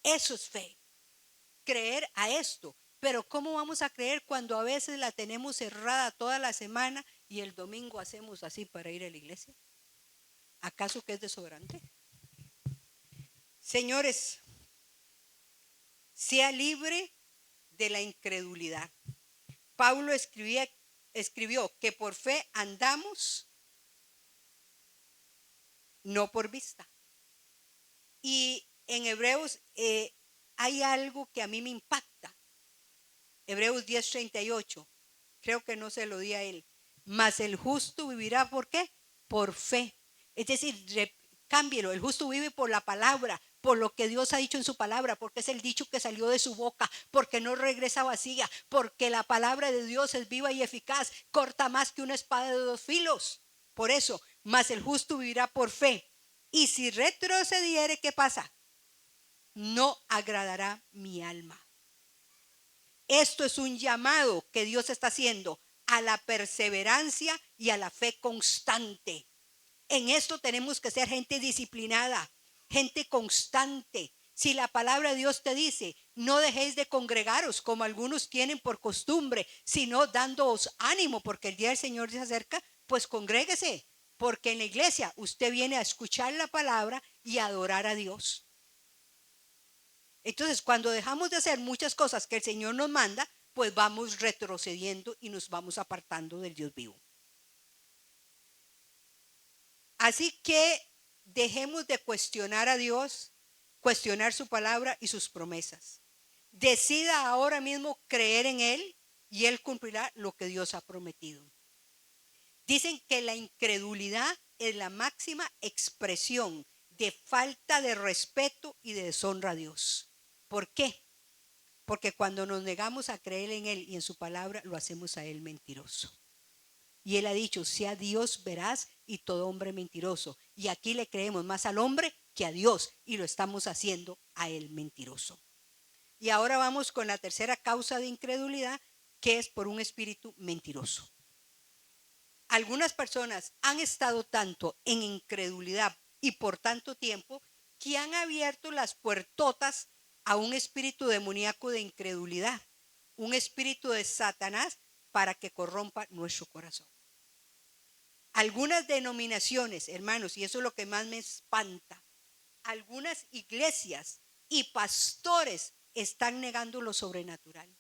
Eso es fe. Creer a esto. Pero ¿cómo vamos a creer cuando a veces la tenemos cerrada toda la semana y el domingo hacemos así para ir a la iglesia? ¿Acaso que es desodorante? Señores, sea libre de la incredulidad. Pablo escribió que por fe andamos, no por vista. Y en Hebreos hay algo que a mí me impacta. Hebreos 10:38. Creo que no se lo di a él. Mas el justo vivirá, ¿por qué? Por fe. Es decir, cámbielo. El justo vive por la palabra, por lo que Dios ha dicho en su palabra, porque es el dicho que salió de su boca, porque no regresa vacía, porque la palabra de Dios es viva y eficaz, corta más que una espada de dos filos. Por eso, mas el justo vivirá por fe. Y si retrocediere, ¿qué pasa? No agradará mi alma. Esto es un llamado que Dios está haciendo a la perseverancia y a la fe constante. En esto tenemos que ser gente disciplinada, gente constante. Si la palabra de Dios te dice: no dejéis de congregaros como algunos tienen por costumbre, sino dándoos ánimo porque el día del Señor se acerca, pues congréguese, porque en la iglesia usted viene a escuchar la palabra y a adorar a Dios. Entonces, cuando dejamos de hacer muchas cosas que el Señor nos manda, pues vamos retrocediendo y nos vamos apartando del Dios vivo. Así que dejemos de cuestionar a Dios, cuestionar su palabra y sus promesas. Decida ahora mismo creer en Él y Él cumplirá lo que Dios ha prometido. Dicen que la incredulidad es la máxima expresión de falta de respeto y de deshonra a Dios. ¿Por qué? Porque cuando nos negamos a creer en Él y en su palabra, lo hacemos a Él mentiroso. Y Él ha dicho, sea Dios veraz y todo hombre mentiroso. Y aquí le creemos más al hombre que a Dios y lo estamos haciendo a Él mentiroso. Y ahora vamos con la tercera causa de incredulidad, que es por un espíritu mentiroso. Algunas personas han estado tanto en incredulidad y por tanto tiempo que han abierto las puertotas a un espíritu demoníaco de incredulidad, un espíritu de Satanás para que corrompa nuestro corazón. Algunas denominaciones, hermanos, y eso es lo que más me espanta, algunas iglesias y pastores están negando lo sobrenatural.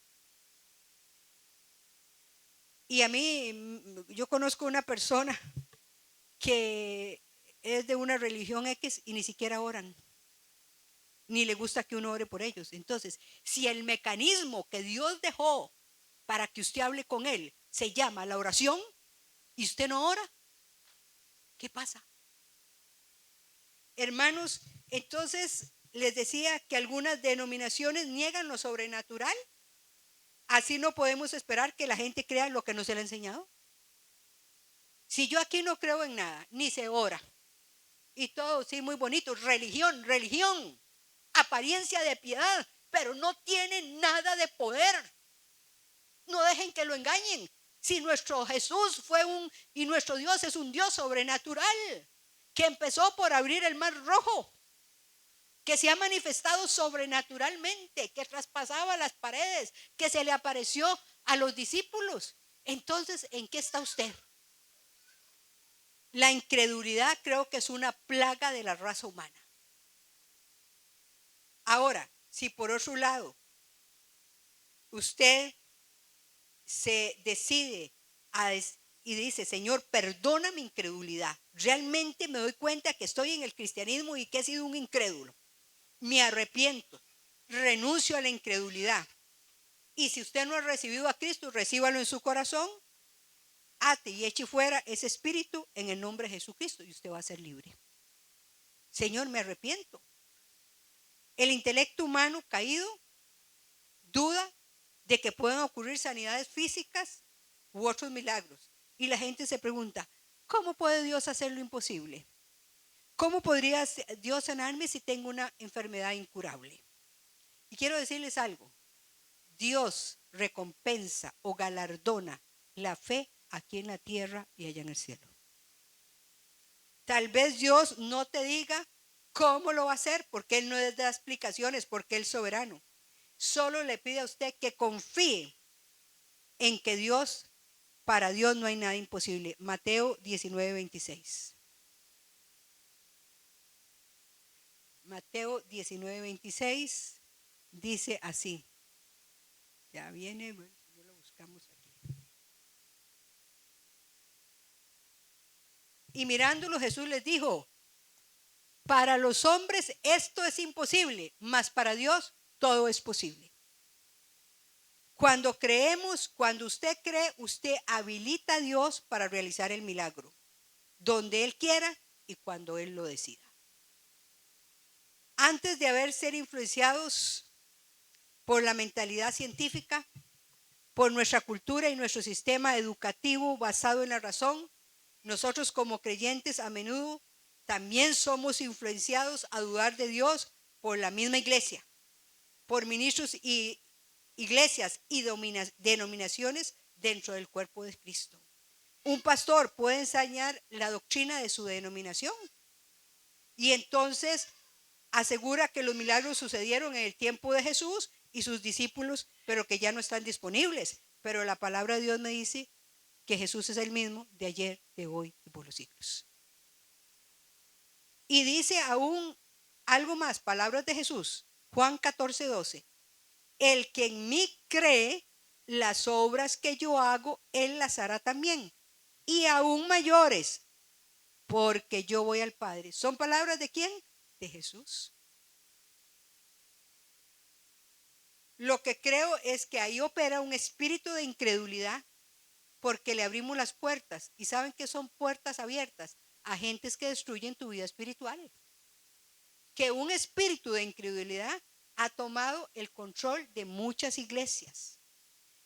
Y a mí, yo conozco una persona que es de una religión X y ni siquiera oran, ni le gusta que uno ore por ellos. Entonces, si el mecanismo que Dios dejó para que usted hable con Él se llama la oración y usted no ora, ¿qué pasa? Hermanos, entonces les decía que algunas denominaciones niegan lo sobrenatural. Así no podemos esperar que la gente crea lo que no se le ha enseñado. Si yo aquí no creo en nada, ni se ora, y todo sí muy bonito, religión, religión, apariencia de piedad, pero no tiene nada de poder. No dejen que lo engañen. Si nuestro Jesús y nuestro Dios es un Dios sobrenatural, que empezó por abrir el mar rojo, que se ha manifestado sobrenaturalmente, que traspasaba las paredes, que se le apareció a los discípulos. Entonces, ¿en qué está usted? La incredulidad creo que es una plaga de la raza humana. Ahora, si por otro lado usted se decide y dice, Señor, perdona mi incredulidad, realmente me doy cuenta que estoy en el cristianismo y que he sido un incrédulo, me arrepiento, renuncio a la incredulidad. Y si usted no ha recibido a Cristo, recíbalo en su corazón, ate y eche fuera ese espíritu en el nombre de Jesucristo y usted va a ser libre. Señor, me arrepiento. El intelecto humano caído duda de que puedan ocurrir sanidades físicas u otros milagros. Y la gente se pregunta, ¿cómo puede Dios hacer lo imposible? ¿Cómo podría Dios sanarme si tengo una enfermedad incurable? Y quiero decirles algo, Dios recompensa o galardona la fe aquí en la tierra y allá en el cielo. Tal vez Dios no te diga cómo lo va a hacer, porque Él no es de explicaciones, porque Él es soberano. Solo le pide a usted que confíe en que para Dios no hay nada imposible. Mateo 19:26. Mateo 19:26 dice así. Ya viene, bueno, no lo buscamos aquí. Y mirándolo Jesús les dijo, para los hombres esto es imposible, mas para Dios todo es posible. Cuando creemos, cuando usted cree, usted habilita a Dios para realizar el milagro, donde Él quiera y cuando Él lo decida. Antes de ser influenciados por la mentalidad científica, por nuestra cultura y nuestro sistema educativo basado en la razón, nosotros como creyentes a menudo también somos influenciados a dudar de Dios por la misma iglesia, por ministros y iglesias y denominaciones dentro del cuerpo de Cristo. Un pastor puede enseñar la doctrina de su denominación y entonces asegura que los milagros sucedieron en el tiempo de Jesús y sus discípulos, pero que ya no están disponibles. Pero la palabra de Dios me dice que Jesús es el mismo de ayer, de hoy y por los siglos. Y dice aún algo más, palabras de Jesús, Juan 14:12. El que en mí cree, las obras que yo hago, él las hará también. Y aún mayores, porque yo voy al Padre. ¿Son palabras de quién? De Jesús. Lo que creo es que ahí opera un espíritu de incredulidad, porque le abrimos las puertas. ¿Y saben qué son puertas abiertas? Agentes que destruyen tu vida espiritual. Que un espíritu de incredulidad ha tomado el control de muchas iglesias,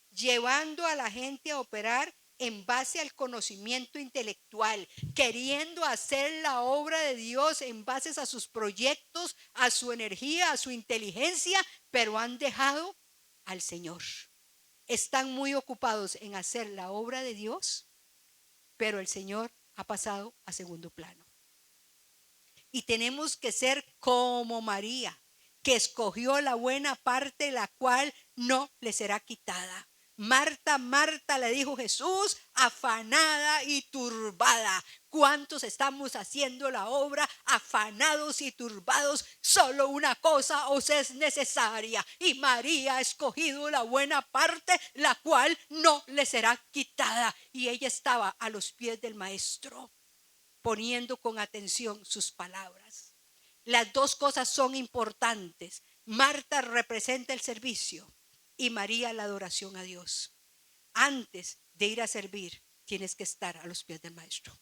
llevando a la gente a operar en base al conocimiento intelectual, queriendo hacer la obra de Dios en base a sus proyectos, a su energía, a su inteligencia, pero han dejado al Señor. Están muy ocupados en hacer la obra de Dios, pero el Señor ha pasado a segundo plano. Y tenemos que ser como María, que escogió la buena parte, la cual no le será quitada. Marta, Marta, le dijo Jesús, afanada y turbada. ¿Cuántos estamos haciendo la obra afanados y turbados? Solo una cosa os es necesaria. Y María ha escogido la buena parte, la cual no le será quitada. Y ella estaba a los pies del Maestro, poniendo con atención sus palabras. Las dos cosas son importantes. Marta representa el servicio y María la adoración a Dios. Antes de ir a servir, tienes que estar a los pies del Maestro.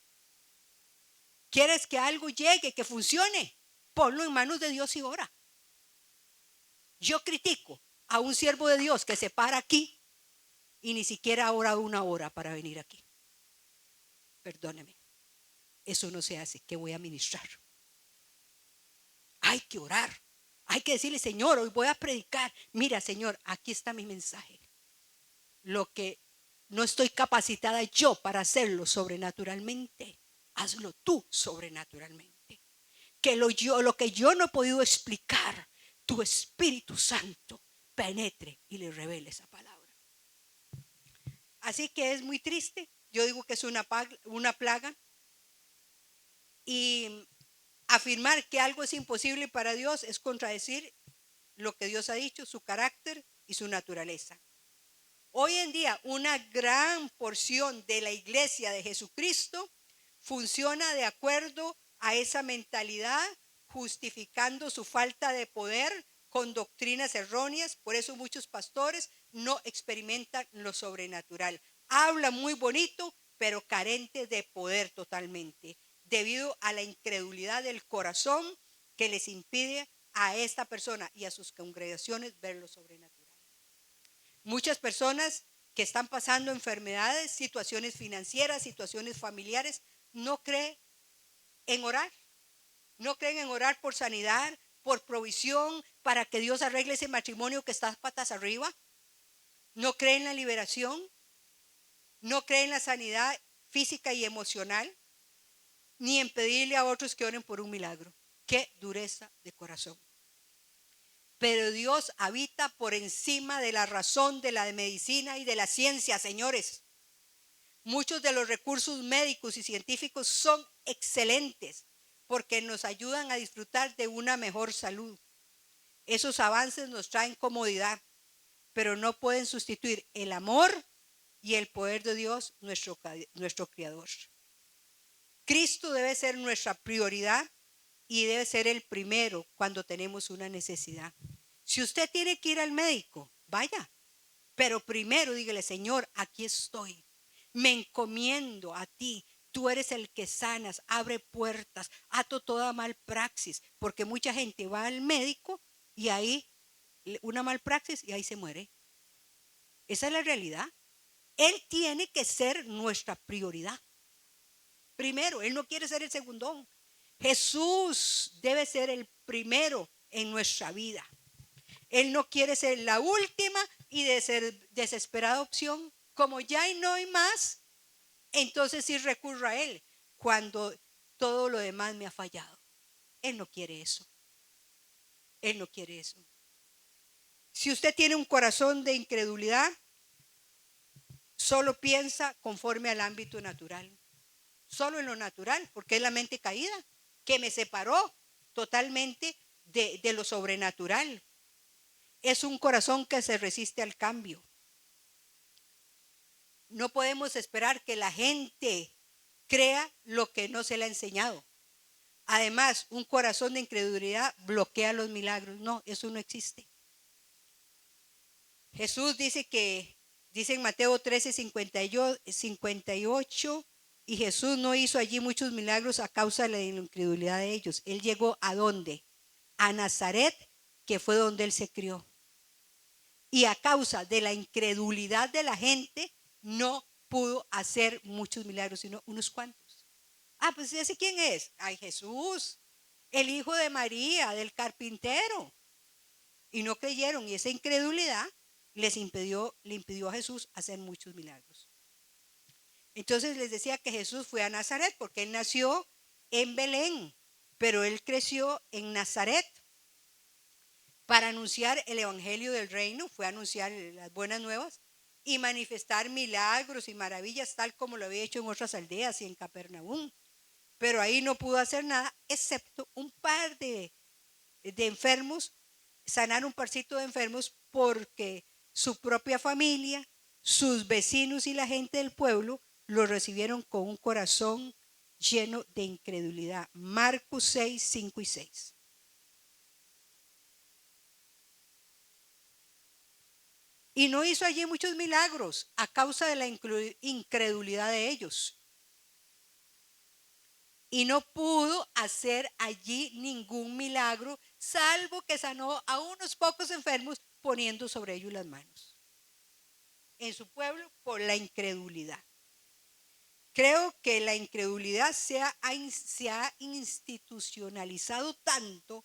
¿Quieres que algo llegue, que funcione? Ponlo en manos de Dios y ora. Yo critico a un siervo de Dios que se para aquí y ni siquiera ha orado una hora para venir aquí. Perdóneme. Eso no se hace, que voy a ministrar. Hay que orar. Hay que decirle, Señor, hoy voy a predicar. Mira, Señor, aquí está mi mensaje. Lo que no estoy capacitada yo para hacerlo sobrenaturalmente, hazlo tú sobrenaturalmente. Que lo que yo no he podido explicar, tu Espíritu Santo penetre y le revele esa palabra. Así que es muy triste. Yo digo que es una plaga. Y afirmar que algo es imposible para Dios es contradecir lo que Dios ha dicho, su carácter y su naturaleza. Hoy en día, una gran porción de la iglesia de Jesucristo funciona de acuerdo a esa mentalidad, justificando su falta de poder con doctrinas erróneas. Por eso muchos pastores no experimentan lo sobrenatural. Hablan muy bonito, pero carentes de poder totalmente, debido a la incredulidad del corazón que les impide a esta persona y a sus congregaciones ver lo sobrenatural. Muchas personas que están pasando enfermedades, situaciones financieras, situaciones familiares, no creen en orar. No creen en orar por sanidad, por provisión, para que Dios arregle ese matrimonio que está patas arriba. No creen en la liberación. No creen en la sanidad física y emocional, ni en pedirle a otros que oren por un milagro. Qué dureza de corazón. Pero Dios habita por encima de la razón, de la medicina y de la ciencia, señores. Muchos de los recursos médicos y científicos son excelentes porque nos ayudan a disfrutar de una mejor salud. Esos avances nos traen comodidad, pero no pueden sustituir el amor y el poder de Dios, nuestro Creador. Cristo debe ser nuestra prioridad y debe ser el primero cuando tenemos una necesidad. Si usted tiene que ir al médico, vaya, pero primero dígale, Señor, aquí estoy, me encomiendo a ti, tú eres el que sanas, abre puertas, ato toda malpraxis, porque mucha gente va al médico y ahí una malpraxis y ahí se muere. Esa es la realidad. Él tiene que ser nuestra prioridad. Primero, Él no quiere ser el segundón. Jesús debe ser el primero en nuestra vida. Él no quiere ser la última y de ser desesperada opción. Como ya no hay más, entonces sí recurro a Él cuando todo lo demás me ha fallado. Él no quiere eso. Él no quiere eso. Si usted tiene un corazón de incredulidad, solo piensa conforme al ámbito natural. Solo en lo natural, porque es la mente caída que me separó totalmente de lo sobrenatural. Es un corazón que se resiste al cambio. No podemos esperar que la gente crea lo que no se le ha enseñado. Además, un corazón de incredulidad bloquea los milagros. No, eso no existe. Jesús dice Dice en Mateo 13:58, y Jesús no hizo allí muchos milagros a causa de la incredulidad de ellos. Él llegó ¿a dónde? A Nazaret, que fue donde él se crió. Y a causa de la incredulidad de la gente, no pudo hacer muchos milagros, sino unos cuantos. Pues ¿ese quién es? Ay, Jesús, el hijo de María, del carpintero. Y no creyeron, y esa incredulidad le impidió a Jesús hacer muchos milagros. Entonces les decía que Jesús fue a Nazaret porque él nació en Belén, pero él creció en Nazaret para anunciar el evangelio del reino, fue a anunciar las buenas nuevas y manifestar milagros y maravillas tal como lo había hecho en otras aldeas y en Capernaum. Pero ahí no pudo hacer nada excepto un par de enfermos, sanar un parcito de enfermos, porque su propia familia, sus vecinos y la gente del pueblo lo recibieron con un corazón lleno de incredulidad. Marcos 6, 5 y 6. Y no hizo allí muchos milagros a causa de la incredulidad de ellos. Y no pudo hacer allí ningún milagro, salvo que sanó a unos pocos enfermos poniendo sobre ellos las manos. En su pueblo, por la incredulidad. Creo que la incredulidad se ha institucionalizado tanto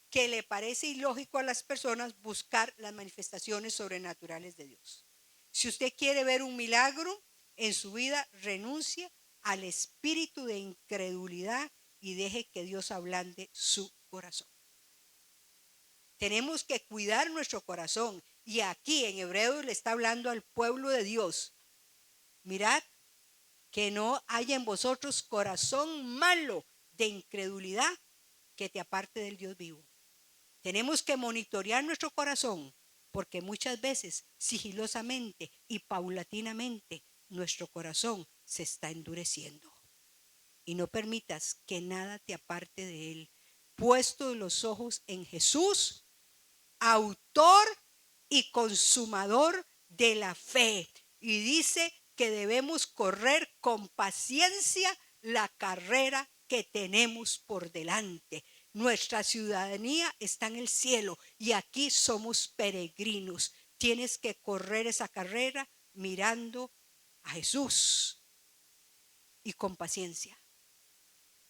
que le parece ilógico a las personas buscar las manifestaciones sobrenaturales de Dios. Si usted quiere ver un milagro en su vida, renuncie al espíritu de incredulidad y deje que Dios ablande su corazón. Tenemos que cuidar nuestro corazón, y aquí en Hebreos le está hablando al pueblo de Dios. Mirad que no haya en vosotros corazón malo de incredulidad que te aparte del Dios vivo. Tenemos que monitorear nuestro corazón, porque muchas veces, sigilosamente y paulatinamente, nuestro corazón se está endureciendo. Y no permitas que nada te aparte de él. Puesto los ojos en Jesús, autor y consumador de la fe. Y dice que debemos correr con paciencia la carrera que tenemos por delante. Nuestra ciudadanía está en el cielo y aquí somos peregrinos. Tienes que correr esa carrera mirando a Jesús y con paciencia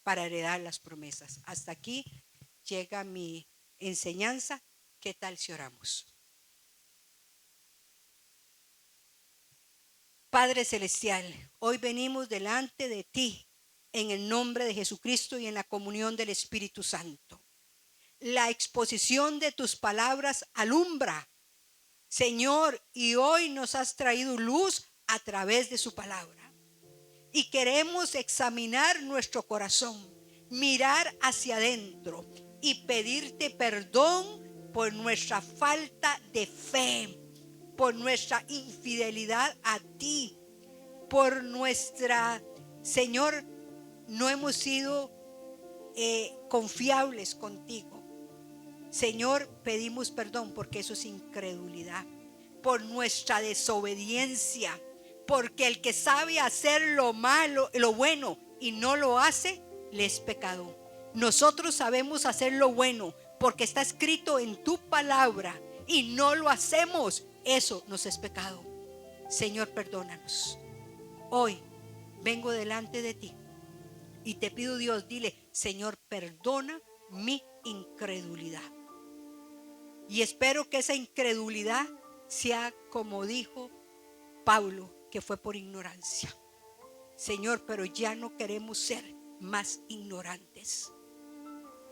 para heredar las promesas. Hasta aquí llega mi enseñanza. ¿Qué tal si oramos? Padre Celestial, hoy venimos delante de ti en el nombre de Jesucristo y en la comunión del Espíritu Santo. La exposición de tus palabras alumbra, Señor, y hoy nos has traído luz a través de su palabra. Y queremos examinar nuestro corazón, mirar hacia adentro y pedirte perdón por nuestra falta de fe, por nuestra infidelidad a ti, por nuestra, Señor, no hemos sido confiables contigo. Señor, pedimos perdón porque eso es incredulidad, por nuestra desobediencia, porque el que sabe hacer lo malo, lo bueno y no lo hace, le es pecado. Nosotros sabemos hacer lo bueno porque está escrito en tu palabra y no lo hacemos, eso nos es pecado. Señor, perdónanos. Hoy vengo delante de ti y te pido, Dios, dile, Señor, perdona mi incredulidad. Y espero que esa incredulidad sea como dijo Pablo, que fue por ignorancia. Señor, pero ya no queremos ser más ignorantes.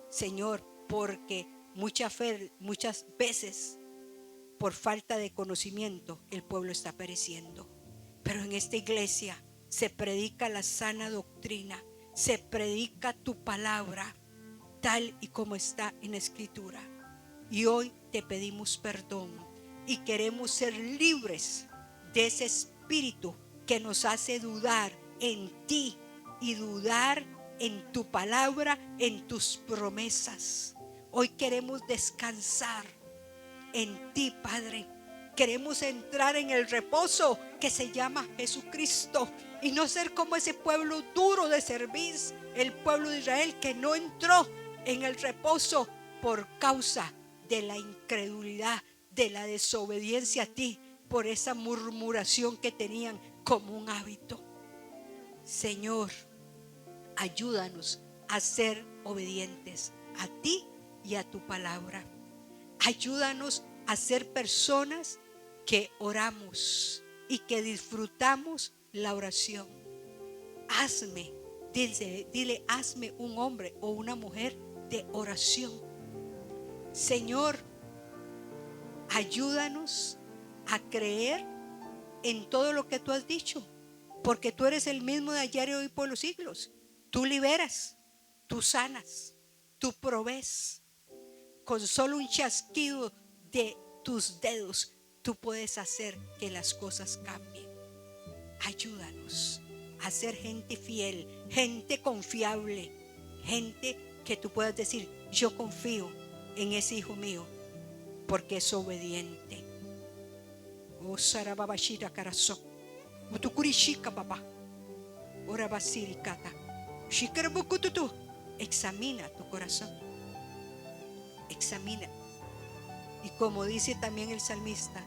Señor, porque muchas veces por falta de conocimiento el pueblo está pereciendo. Pero en esta iglesia se predica la sana doctrina, se predica tu palabra tal y como está en la escritura. Y hoy te pedimos perdón y queremos ser libres de ese espíritu que nos hace dudar en ti y dudar en tu palabra, en tus promesas. Hoy queremos descansar en ti, Padre, Queremos entrar en el reposo que se llama Jesucristo y no ser como ese pueblo duro de servir, el pueblo de Israel que no entró en el reposo por causa de la incredulidad, de la desobediencia a ti, por esa murmuración que tenían como un hábito. Señor, ayúdanos a ser obedientes a ti y a tu palabra. Ayúdanos a ser personas que oramos y que disfrutamos la oración. Hazme, dile, hazme un hombre o una mujer de oración. Señor, ayúdanos a creer en todo lo que tú has dicho, porque tú eres el mismo de ayer y hoy por los siglos. Tú liberas, tú sanas, tú provees. Con solo un chasquido de tus dedos, tú puedes hacer que las cosas cambien. Ayúdanos a ser gente fiel, gente confiable, gente que tú puedas decir, yo confío en ese hijo mío porque es obediente. Oh, Sarababashira Karaso, Mutukurishika papá, Ora Basirikata, Shikarabukututu. Examina tu corazón, examina. Y como dice también el salmista,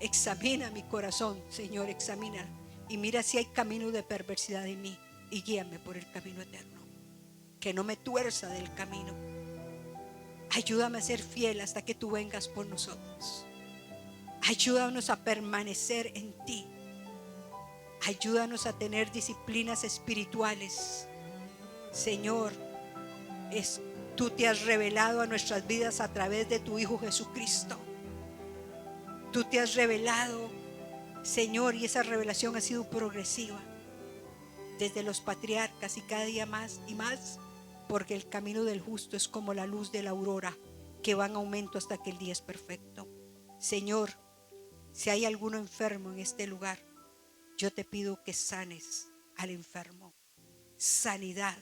examina mi corazón, Señor, examina. Y mira si hay camino de perversidad en mí y guíame por el camino eterno. Que no me tuerza del camino. Ayúdame a ser fiel hasta que tú vengas por nosotros. Ayúdanos a permanecer en ti. Ayúdanos a tener disciplinas espirituales. Señor, tú te has revelado a nuestras vidas a través de tu Hijo Jesucristo. Tú te has revelado, Señor, y esa revelación ha sido progresiva desde los patriarcas y cada día más y más, porque el camino del justo es como la luz de la aurora que va en aumento hasta que el día es perfecto. Señor, si hay alguno enfermo en este lugar, yo te pido que sanes al enfermo. Sanidad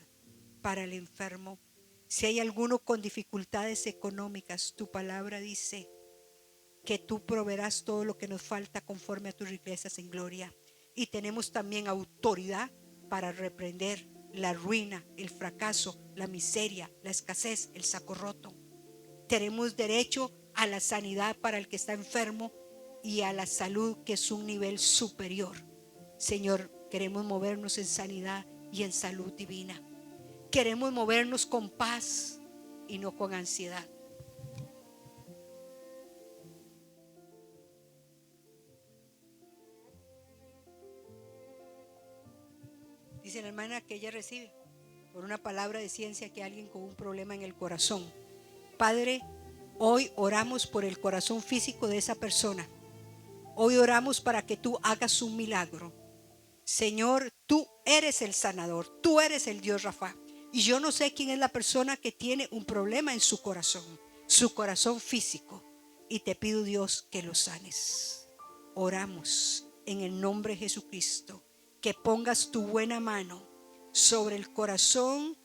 para el enfermo. Si hay alguno con dificultades económicas, tu palabra dice que tú proveerás todo lo que nos falta conforme a tus riquezas en gloria. Y tenemos también autoridad para reprender la ruina, el fracaso, la miseria, la escasez, el saco roto. Tenemos derecho a la sanidad para el que está enfermo y a la salud, que es un nivel superior. Señor, queremos movernos en sanidad y en salud divina. Queremos movernos con paz y no con ansiedad. Dice la hermana que ella recibe por una palabra de ciencia que alguien con un problema en el corazón. Padre, hoy oramos por el corazón físico de esa persona. Hoy oramos para que tú hagas un milagro. Señor, tú eres el sanador, tú eres el Dios Rafa. Y yo no sé quién es la persona que tiene un problema en su corazón físico. Y te pido, Dios, que lo sanes. Oramos en el nombre de Jesucristo, que pongas tu buena mano sobre el corazón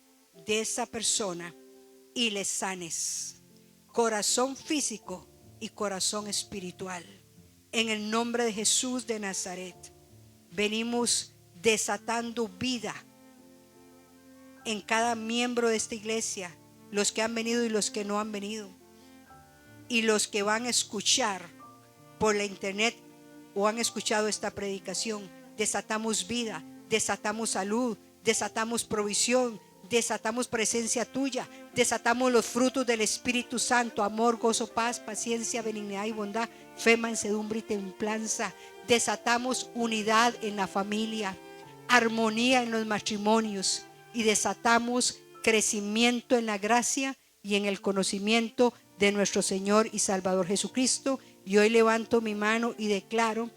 de esa persona y le sanes. Corazón físico y corazón espiritual. En el nombre de Jesús de Nazaret, venimos desatando vida en cada miembro de esta iglesia, los que han venido y los que no han venido, y los que van a escuchar por la internet o han escuchado esta predicación. Desatamos vida, desatamos salud, desatamos provisión, desatamos presencia tuya, desatamos los frutos del Espíritu Santo: amor, gozo, paz, paciencia, benignidad y bondad, fe, mansedumbre y templanza. Desatamos unidad en la familia, armonía en los matrimonios, y desatamos crecimiento en la gracia y en el conocimiento de nuestro Señor y Salvador Jesucristo. Y hoy levanto mi mano y declaro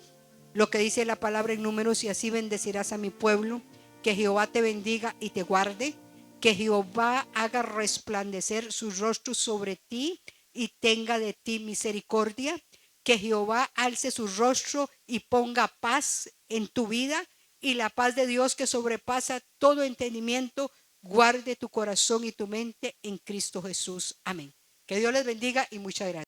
lo que dice la palabra en Números: y así bendecirás a mi pueblo. Que Jehová te bendiga y te guarde. Que Jehová haga resplandecer su rostro sobre ti y tenga de ti misericordia. Que Jehová alce su rostro y ponga paz en tu vida. Y la paz de Dios, que sobrepasa todo entendimiento, guarde tu corazón y tu mente en Cristo Jesús. Amén. Que Dios les bendiga y muchas gracias.